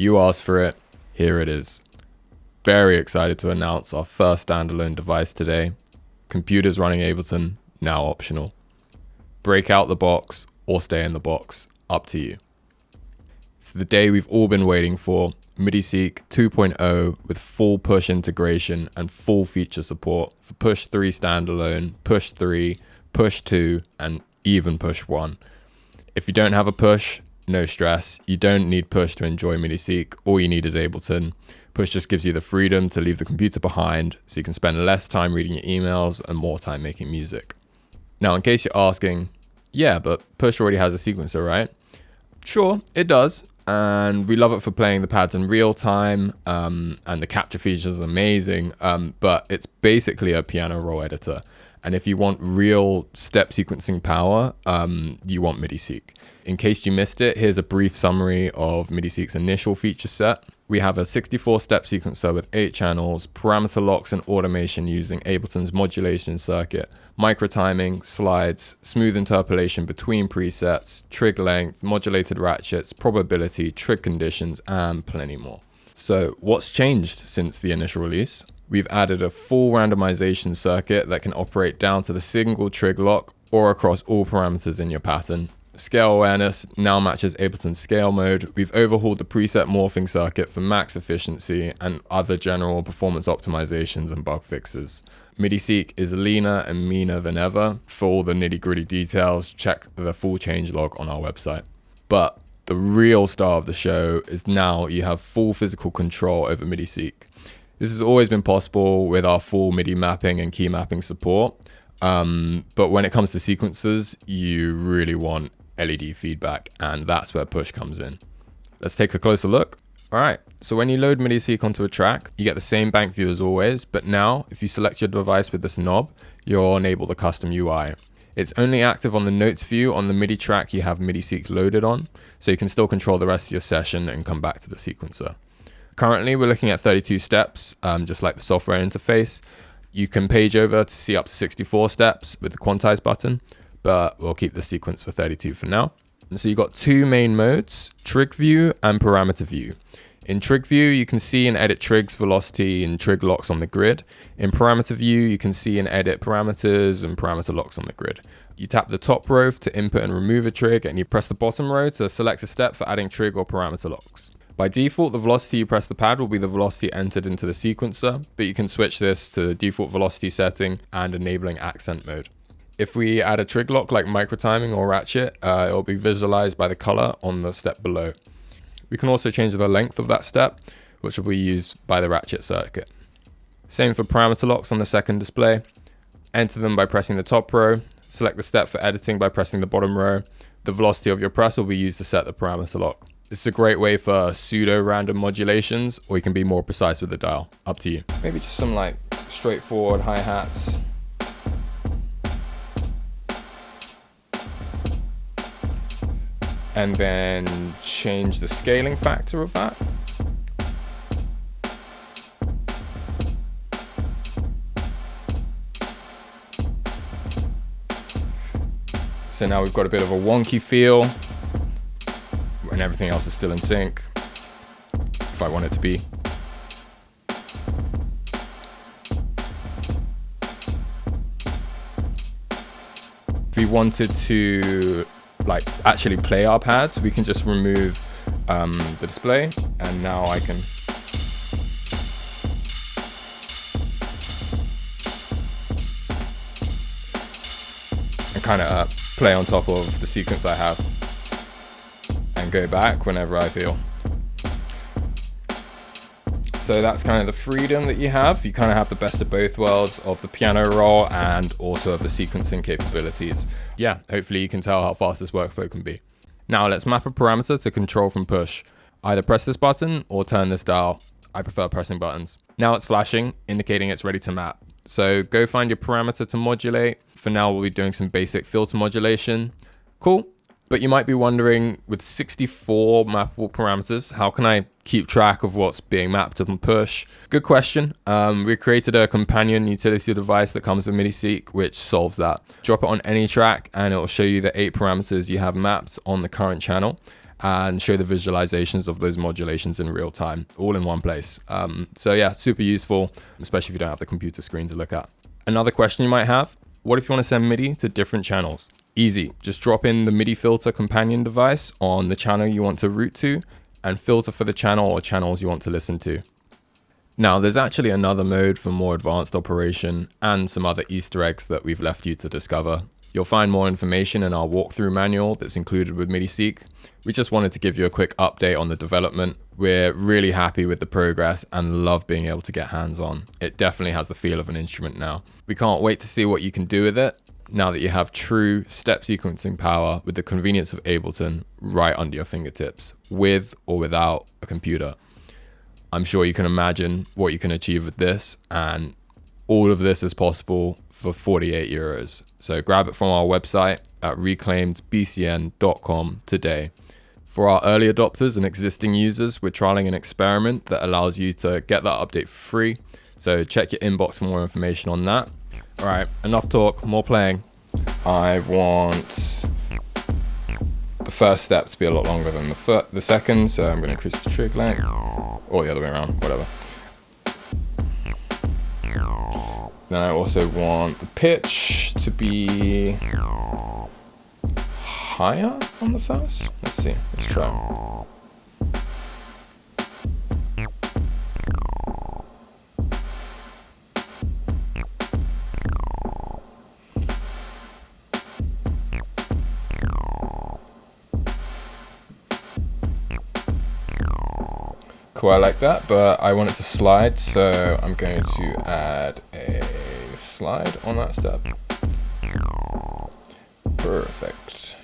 You asked for it, here it is. Very excited to announce our first standalone device today. Computers running Ableton, now optional. Break out the box or stay in the box, up to you. It's the day we've all been waiting for, MIDIseq 2.0 with full push integration and full feature support for push 3 standalone, push 3, push 2, and even push 1. If you don't have a push, no stress. You don't need push to enjoy MIDIseq. All you need is Ableton. Push just gives you the freedom to leave the computer behind so you can spend less time reading your emails and more time making music. Now, in case you're asking, yeah, but push already has a sequencer, right? Sure, it does. And we love it for playing the pads in real time, and the capture feature is amazing, but it's basically a piano roll editor. And if you want real step sequencing power, you want MIDIseq. In case you missed it, here's a brief summary of MIDIseq's initial feature set. We have a 64-step sequencer with 8 channels, parameter locks and automation using Ableton's modulation circuit, microtiming, slides, smooth interpolation between presets, trig length, modulated ratchets, probability, trig conditions, and plenty more. So what's changed since the initial release? We've added a full randomization circuit that can operate down to the single trig lock or across all parameters in your pattern. Scale awareness now matches Ableton's scale mode. We've overhauled the preset morphing circuit for max efficiency and other general performance optimizations and bug fixes. MIDIseq is leaner and meaner than ever. For all the nitty-gritty details, check the full changelog on our website. But the real star of the show is now you have full physical control over MIDIseq. This has always been possible with our full MIDI mapping and key mapping support. But when it comes to sequencers, you really want LED feedback, and that's where push comes in. Let's take a closer look. All right, so when you load MIDIseq onto a track, you get the same bank view as always, but now if you select your device with this knob, you'll enable the custom UI. It's only active on the notes view on the MIDI track you have MIDIseq loaded on, so you can still control the rest of your session and come back to the sequencer. Currently, we're looking at 32 steps, just like the software interface. You can page over to see up to 64 steps with the quantize button, but we'll keep the sequence for 32 for now. And so you've got 2 main modes, trig view and parameter view. In trig view, you can see and edit trigs, velocity, and trig locks on the grid. In parameter view, you can see and edit parameters and parameter locks on the grid. You tap the top row to input and remove a trig, and you press the bottom row to select a step for adding trig or parameter locks. By default, the velocity you press the pad will be the velocity entered into the sequencer, but you can switch this to the default velocity setting and enabling accent mode. If we add a trig lock like microtiming or ratchet, it will be visualized by the color on the step below. We can also change the length of that step, which will be used by the ratchet circuit. Same for parameter locks on the second display. Enter them by pressing the top row. Select the step for editing by pressing the bottom row. The velocity of your press will be used to set the parameter lock. This is a great way for pseudo-random modulations, or you can be more precise with the dial. Up to you. Maybe just some like straightforward hi-hats. And then change the scaling factor of that. So now we've got a bit of a wonky feel, and everything else is still in sync, if I want it to be. If we wanted to like actually play our pads, we can just remove the display, and now I can kind of play on top of the sequence I have and go back whenever I feel. So that's kind of the freedom that you have. You kind of have the best of both worlds of the piano roll and also of the sequencing capabilities. Yeah, hopefully you can tell how fast this workflow can be. Now let's map a parameter to control from push. Either press this button or turn this dial. I prefer pressing buttons. Now it's flashing, indicating it's ready to map. So go find your parameter to modulate. For now, we'll be doing some basic filter modulation. Cool. But you might be wondering, with 64 mappable parameters, how can I keep track of what's being mapped up on push? Good question. We created a companion utility device that comes with MIDIseq, which solves that. Drop it on any track and it will show you the 8 parameters you have mapped on the current channel. and show the visualizations of those modulations in real time, all in one place. So yeah, super useful, especially if you don't have the computer screen to look at. Another question you might have, what if you want to send MIDI to different channels? Easy, just drop in the MIDI filter companion device on the channel you want to route to and filter for the channel or channels you want to listen to. Now, there's actually another mode for more advanced operation and some other Easter eggs that we've left you to discover. You'll find more information in our walkthrough manual that's included with MIDIseq. We just wanted to give you a quick update on the development. We're really happy with the progress and love being able to get hands-on. It definitely has the feel of an instrument now. We can't wait to see what you can do with it now that you have true step sequencing power with the convenience of Ableton right under your fingertips, with or without a computer. I'm sure you can imagine what you can achieve with this, and all of this is possible for 48 euros. So grab it from our website at reclaimedbcn.com today. For our early adopters and existing users, we're trialing an experiment that allows you to get that update for free. So check your inbox for more information on that. All right, enough talk, more playing. I want the first step to be a lot longer than the second, so I'm going to increase the trig length, or the other way around, whatever. Then I also want the pitch to be higher on the first. Let's see, let's try. Cool, I like that, but I want it to slide, so I'm going to add a slide on that step. Perfect.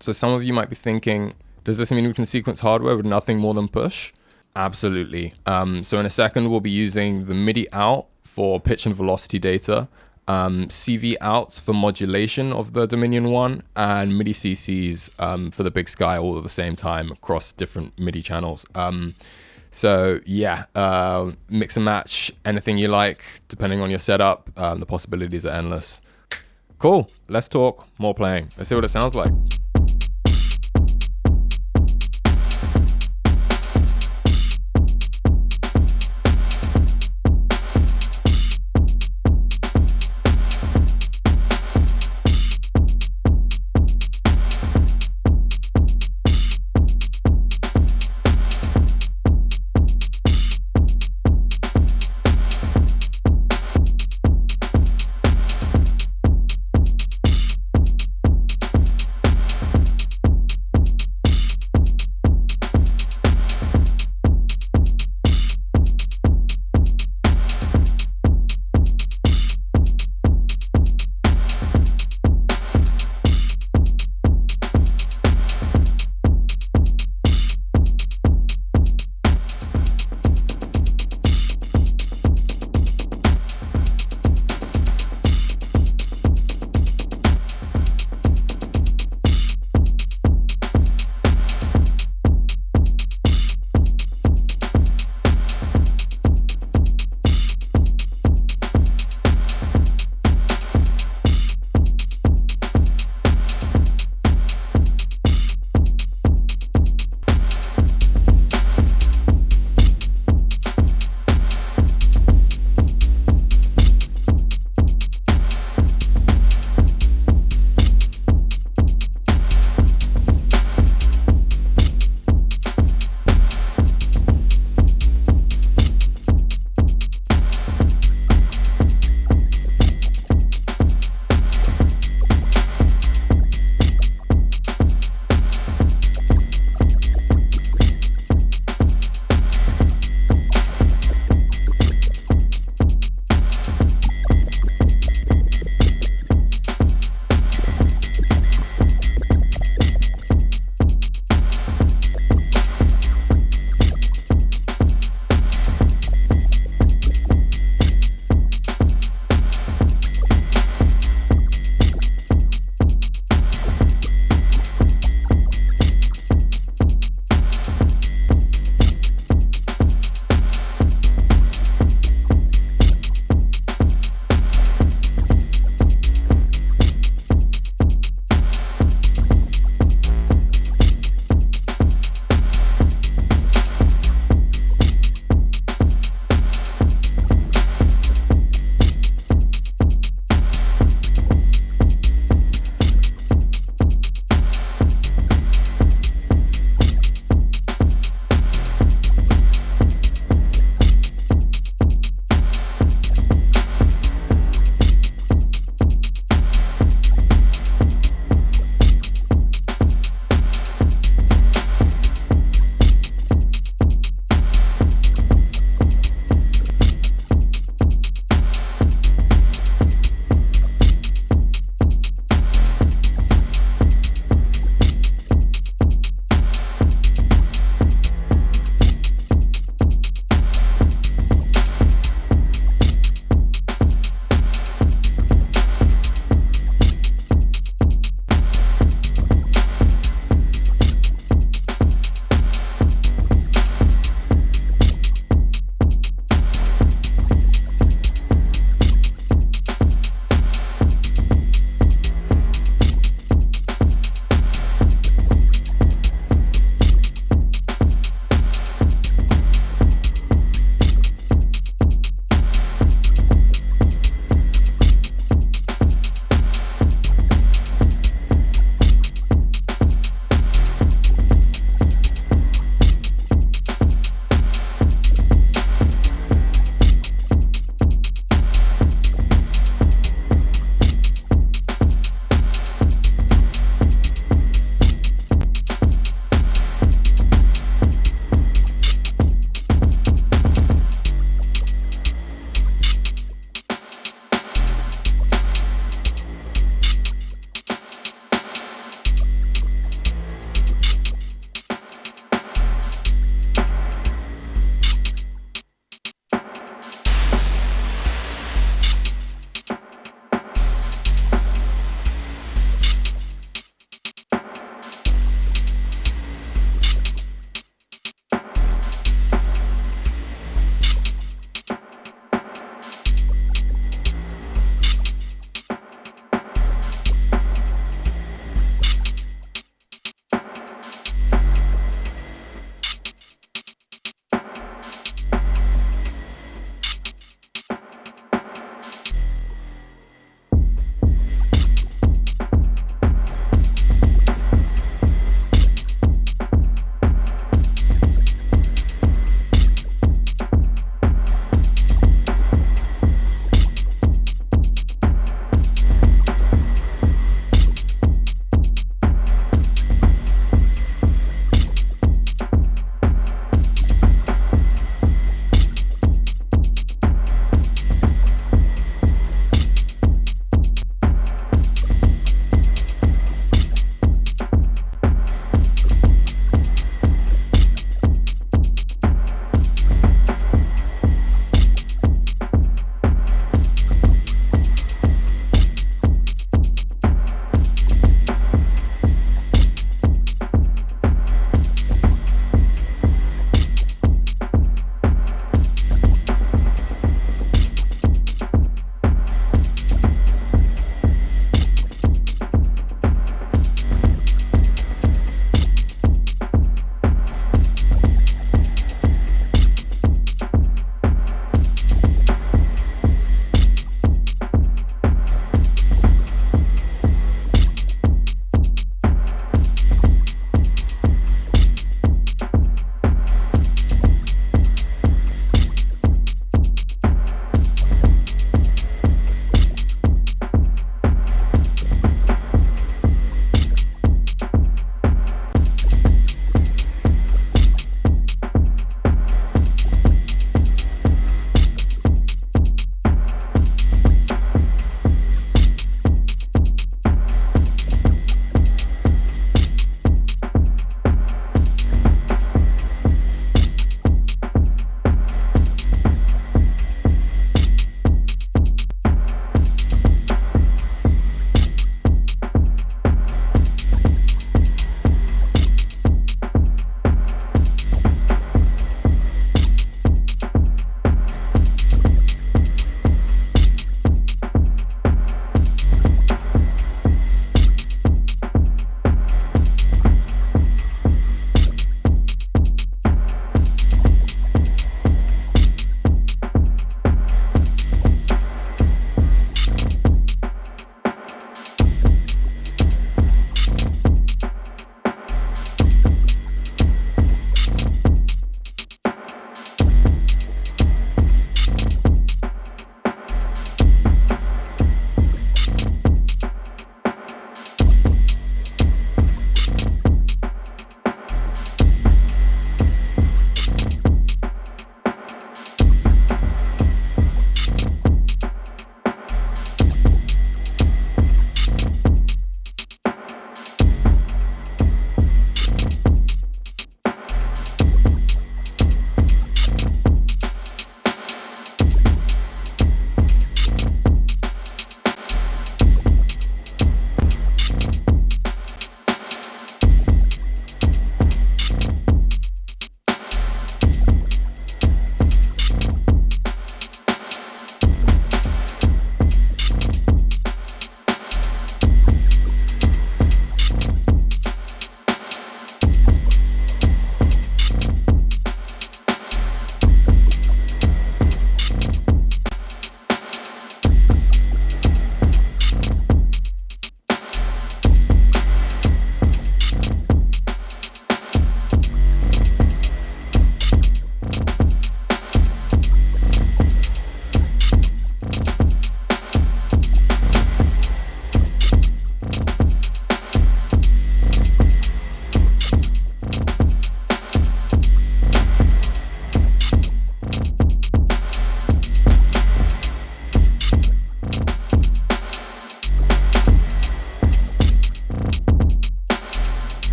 So some of you might be thinking, does this mean we can sequence hardware with nothing more than push? Absolutely. So in a second, we'll be using the MIDI out for pitch and velocity data, CV outs for modulation of the Dominion one, and MIDI CCs for the big sky all at the same time across different MIDI channels. So yeah, mix and match anything you like, depending on your setup. The possibilities are endless. Cool, let's talk more playing. Let's see what it sounds like.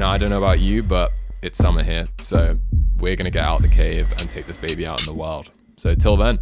Now, I don't know about you, but it's summer here, so we're gonna get out the cave and take this baby out in the wild. So till then.